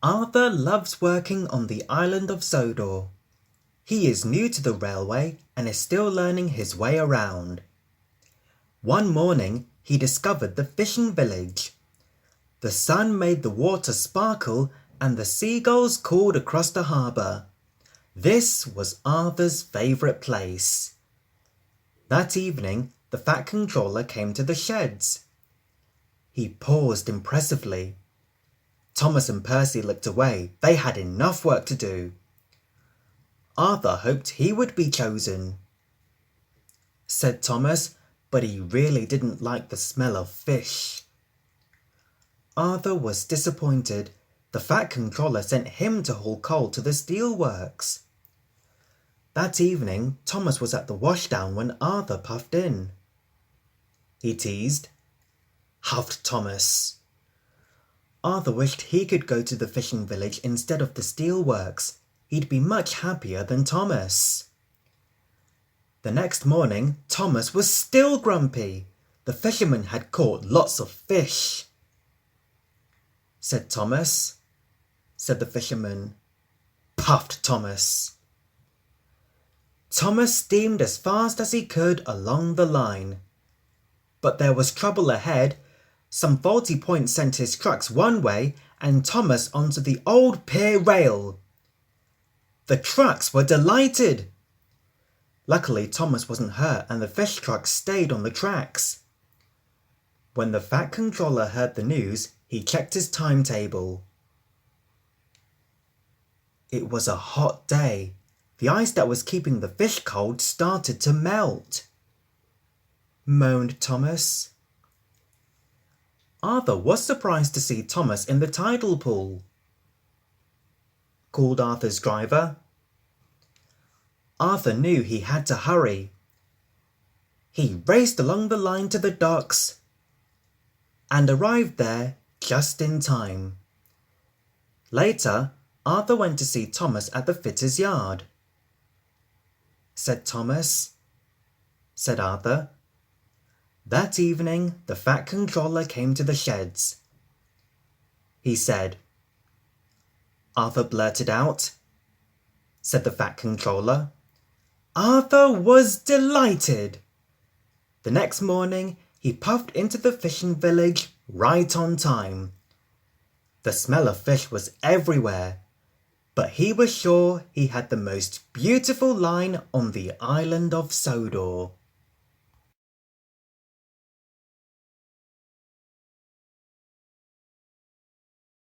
Arthur loves working on the island of Sodor. He is new to the railway and is still learning his way around. One morning, he discovered the fishing village. The sun made the water sparkle and the seagulls called across the harbour. This was Arthur's favourite place. That evening, the Fat Controller came to the sheds. He paused impressively. Thomas and Percy looked away. They had enough work to do. Arthur hoped he would be chosen, said Thomas, but he really didn't like the smell of fish. Arthur was disappointed. The Fat Controller sent him to haul coal to the steelworks. That evening, Thomas was at the washdown when Arthur puffed in. He teased, huffed Thomas. Arthur wished he could go to the fishing village instead of the steelworks. He'd be much happier than Thomas. The next morning, Thomas was still grumpy. The fisherman had caught lots of fish. Said Thomas, said the fisherman. Puffed Thomas. Thomas steamed as fast as he could along the line. But there was trouble ahead. Some faulty points sent his trucks one way and Thomas onto the old pier rail. The trucks were delighted. Luckily, Thomas wasn't hurt and the fish trucks stayed on the tracks. When the Fat Controller heard the news, he checked his timetable. It was a hot day. The ice that was keeping the fish cold started to melt, moaned Thomas. Arthur was surprised to see Thomas in the tidal pool, called Arthur's driver. Arthur knew he had to hurry. He raced along the line to the docks and arrived there just in time. Later, Arthur went to see Thomas at the fitter's yard. Said Thomas, said Arthur. That evening, the Fat Controller came to the sheds. He said, Arthur blurted out, said the Fat Controller. Arthur was delighted. The next morning, he puffed into the fishing village right on time. The smell of fish was everywhere, but he was sure he had the most beautiful line on the island of Sodor.